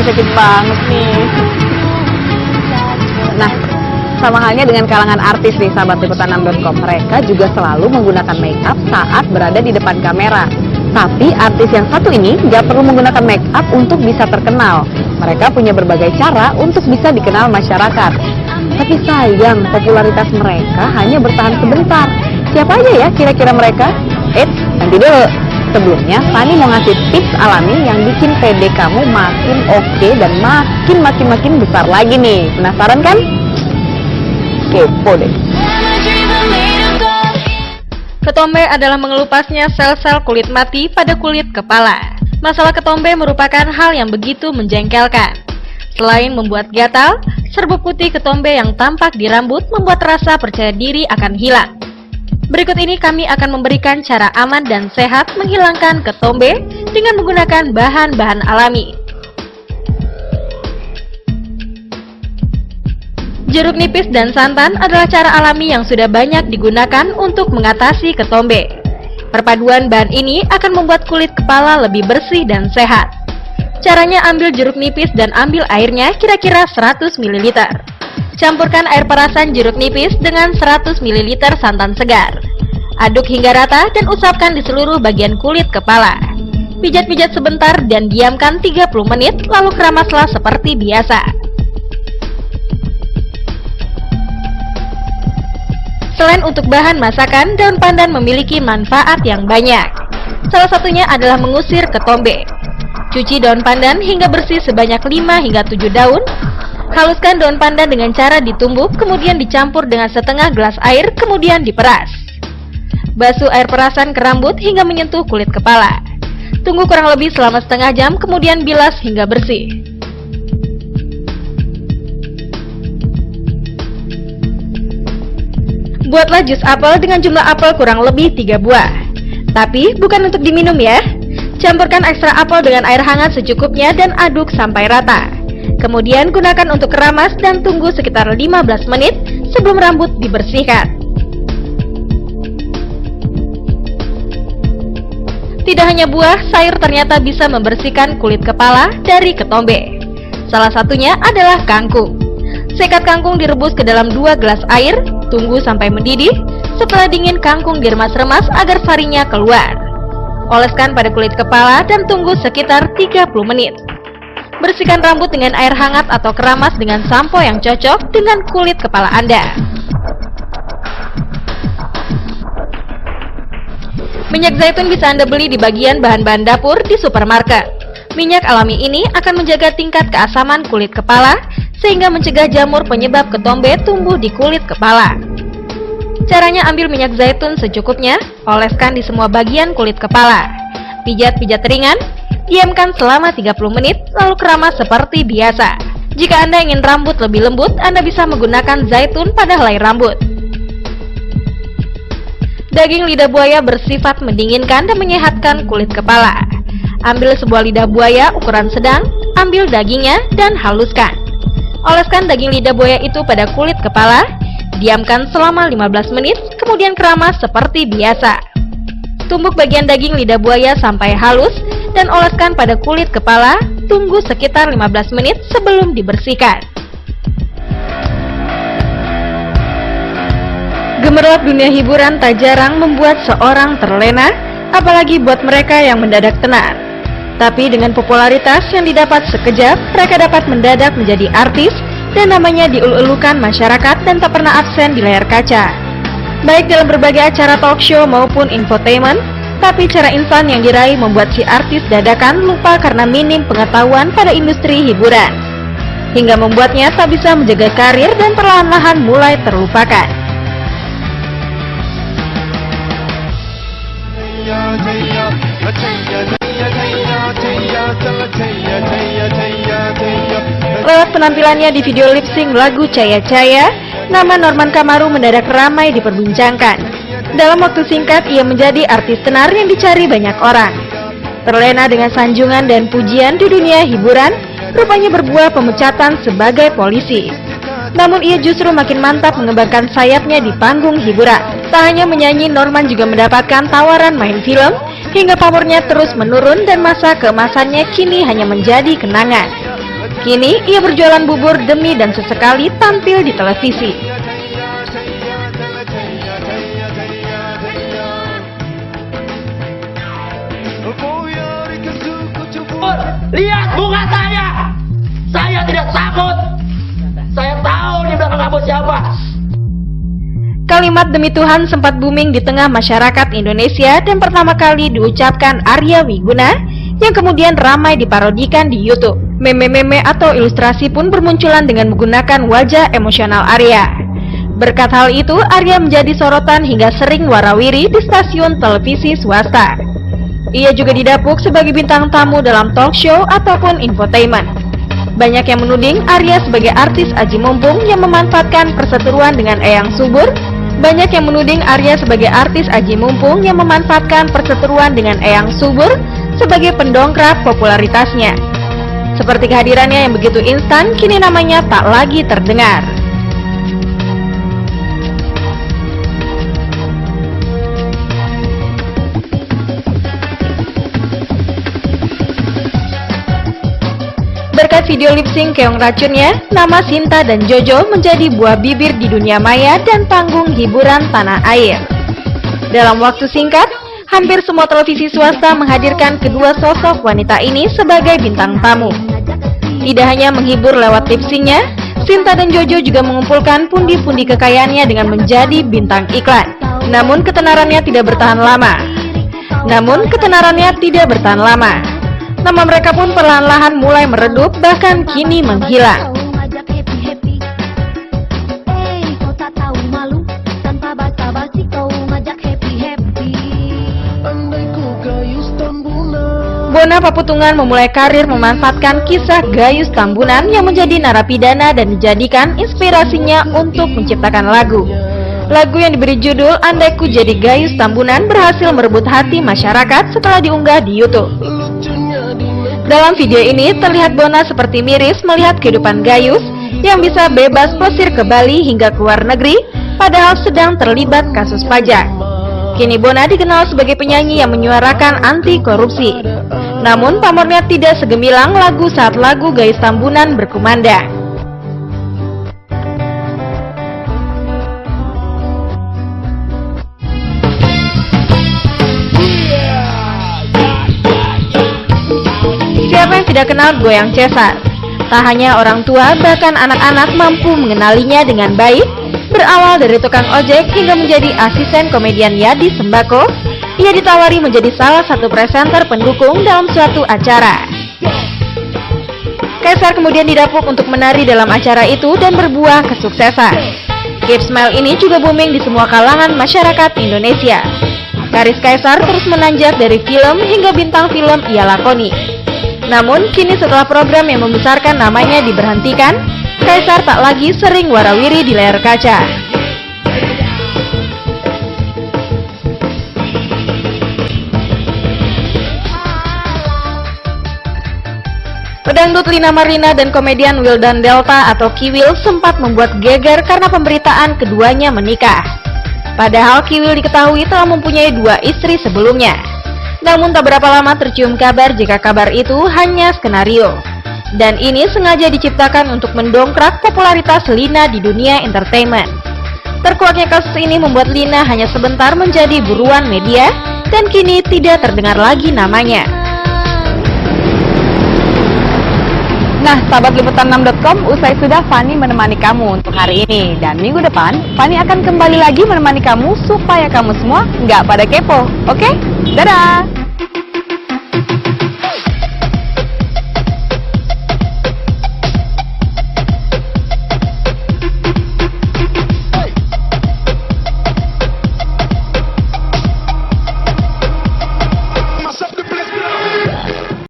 sakit banget nih. Nah, sama halnya dengan kalangan artis nih sahabat liputan6.com, mereka juga selalu menggunakan make up saat berada di depan kamera. Tapi artis yang satu ini nggak perlu menggunakan make up untuk bisa terkenal. Mereka punya berbagai cara untuk bisa dikenal masyarakat. Tapi sayang, popularitas mereka hanya bertahan sebentar. Siapa aja ya kira-kira mereka? Nanti dulu. Sebelumnya, Fanny mau ngasih tips alami yang bikin PD kamu makin oke dan makin besar lagi nih. Penasaran kan? Kepo deh. Ketombe adalah mengelupasnya sel-sel kulit mati pada kulit kepala. Masalah ketombe merupakan hal yang begitu menjengkelkan. Selain membuat gatal, serbuk putih ketombe yang tampak di rambut membuat rasa percaya diri akan hilang. Berikut ini kami akan memberikan cara aman dan sehat menghilangkan ketombe dengan menggunakan bahan-bahan alami. Jeruk nipis dan santan adalah cara alami yang sudah banyak digunakan untuk mengatasi ketombe. Perpaduan bahan ini akan membuat kulit kepala lebih bersih dan sehat. Caranya, ambil jeruk nipis dan ambil airnya kira-kira 100 ml. Campurkan air perasan jeruk nipis dengan 100 ml santan segar. Aduk hingga rata dan usapkan di seluruh bagian kulit kepala. Pijat-pijat sebentar dan diamkan 30 menit, lalu keramaslah seperti biasa. Selain untuk bahan masakan, daun pandan memiliki manfaat yang banyak. Salah satunya adalah mengusir ketombe. Cuci daun pandan hingga bersih sebanyak 5 hingga 7 daun. Haluskan daun pandan dengan cara ditumbuk, kemudian dicampur dengan setengah gelas air, kemudian diperas. Basuh air perasan ke rambut hingga menyentuh kulit kepala. Tunggu kurang lebih selama setengah jam, kemudian bilas hingga bersih. Buatlah jus apel dengan jumlah apel kurang lebih 3 buah. Tapi bukan untuk diminum ya. Campurkan ekstra apel dengan air hangat secukupnya dan aduk sampai rata. Kemudian gunakan untuk keramas dan tunggu sekitar 15 menit sebelum rambut dibersihkan. Tidak hanya buah, sayur ternyata bisa membersihkan kulit kepala dari ketombe. Salah satunya adalah kangkung. Sekat kangkung direbus ke dalam 2 gelas air, tunggu sampai mendidih. Setelah dingin, kangkung diremas-remas agar sarinya keluar. Oleskan pada kulit kepala dan tunggu sekitar 30 menit. Bersihkan rambut dengan air hangat atau keramas dengan sampo yang cocok dengan kulit kepala Anda. Minyak zaitun bisa Anda beli di bagian bahan-bahan dapur di supermarket. Minyak alami ini akan menjaga tingkat keasaman kulit kepala, sehingga mencegah jamur penyebab ketombe tumbuh di kulit kepala. Caranya, ambil minyak zaitun secukupnya, oleskan di semua bagian kulit kepala. Pijat-pijat ringan, diamkan selama 30 menit, lalu keramas seperti biasa. Jika Anda ingin rambut lebih lembut, Anda bisa menggunakan zaitun pada helai rambut. Daging lidah buaya bersifat mendinginkan dan menyehatkan kulit kepala. Ambil sebuah lidah buaya ukuran sedang, ambil dagingnya dan haluskan. Oleskan daging lidah buaya itu pada kulit kepala, diamkan selama 15 menit, kemudian keramas seperti biasa. Tumbuk bagian daging lidah buaya sampai halus dan oleskan pada kulit kepala, tunggu sekitar 15 menit sebelum dibersihkan. Gemerlap dunia hiburan tak jarang membuat seorang terlena, apalagi buat mereka yang mendadak tenar. Tapi dengan popularitas yang didapat sekejap, mereka dapat mendadak menjadi artis dan namanya diulu-ulukan masyarakat dan tak pernah absen di layar kaca. Baik dalam berbagai acara talk show maupun infotainment, tapi cara instan yang diraih membuat si artis dadakan lupa karena minim pengetahuan pada industri hiburan, hingga membuatnya tak bisa menjaga karir dan perlahan-lahan mulai terlupakan. Lewat penampilannya di video lip sync lagu Caya Caya, nama Norman Kamaru mendadak ramai diperbincangkan. Dalam waktu singkat, ia menjadi artis tenar yang dicari banyak orang. Terlena dengan sanjungan dan pujian di dunia hiburan, rupanya berbuah pemecatan sebagai polisi. Namun ia justru makin mantap mengembangkan sayapnya di panggung hiburan. Tak hanya menyanyi, Norman juga mendapatkan tawaran main film, hingga pamornya terus menurun dan masa keemasannya kini hanya menjadi kenangan. Kini ia berjualan bubur demi dan sesekali tampil di televisi. Lihat muka saya! Saya tidak takut! Saya tahu di belakang kamu siapa! Kalimat demi Tuhan sempat booming di tengah masyarakat Indonesia dan pertama kali diucapkan Arya Wiguna yang kemudian ramai diparodikan di YouTube. Meme-meme atau ilustrasi pun bermunculan dengan menggunakan wajah emosional Arya. Berkat hal itu, Arya menjadi sorotan hingga sering warawiri di stasiun televisi swasta. Ia juga didapuk sebagai bintang tamu dalam talk show ataupun infotainment. Banyak yang menuding Arya sebagai artis aji mumpung yang memanfaatkan perseteruan dengan Eyang Subur. Banyak yang menuding Arya sebagai artis aji mumpung yang memanfaatkan perseteruan dengan Eyang Subur sebagai pendongkrak popularitasnya. Seperti kehadirannya yang begitu instan, kini namanya tak lagi terdengar. Berkat video lip sync Keong Racunnya, nama Sinta dan Jojo menjadi buah bibir di dunia maya dan panggung hiburan tanah air. Dalam waktu singkat, hampir semua televisi swasta menghadirkan kedua sosok wanita ini sebagai bintang tamu. Tidak hanya menghibur lewat lip sync-nya, Sinta dan Jojo juga mengumpulkan pundi-pundi kekayaannya dengan menjadi bintang iklan. Namun ketenarannya tidak bertahan lama. Nama mereka pun perlahan-lahan mulai meredup, bahkan kini menghilang. Bona Paputungan memulai karir memanfaatkan kisah Gayus Tambunan yang menjadi narapidana dan dijadikan inspirasinya untuk menciptakan lagu. Lagu yang diberi judul Andai Ku Jadi Gayus Tambunan berhasil merebut hati masyarakat setelah diunggah di YouTube. Dalam video ini terlihat Bona seperti miris melihat kehidupan Gayus yang bisa bebas plesir ke Bali hingga ke luar negeri padahal sedang terlibat kasus pajak. Kini Bona dikenal sebagai penyanyi yang menyuarakan anti korupsi. Namun pamornya tidak segemilang lagu saat lagu Gayus Tambunan berkumandang. Siapa yang tidak kenal goyang Cesar? Tak hanya orang tua, bahkan anak-anak mampu mengenalinya dengan baik. Berawal dari tukang ojek hingga menjadi asisten komedian Yadi Sembako, ia ditawari menjadi salah satu presenter pendukung dalam suatu acara. Kaisar kemudian didapuk untuk menari dalam acara itu dan berbuah kesuksesan. Keep Smile ini juga booming di semua kalangan masyarakat Indonesia. Karis Kaisar terus menanjak dari film hingga bintang film ia lakoni. Namun, kini setelah program yang membesarkan namanya diberhentikan, Kaisar tak lagi sering warawiri di layar kaca. Pedangdut Lina Marlina dan komedian Wildan Delta atau Kiwil sempat membuat geger karena pemberitaan keduanya menikah. Padahal Kiwil diketahui telah mempunyai 2 istri sebelumnya. Namun tak berapa lama tercium kabar jika kabar itu hanya skenario. Dan ini sengaja diciptakan untuk mendongkrak popularitas Lina di dunia entertainment. Terkuaknya kasus ini membuat Lina hanya sebentar menjadi buruan media dan kini tidak terdengar lagi namanya. Nah, sahabat liputan6.com, usai sudah Fani menemani kamu untuk hari ini. Dan minggu depan, Fani akan kembali lagi menemani kamu supaya kamu semua nggak pada kepo. Oke? Dadah!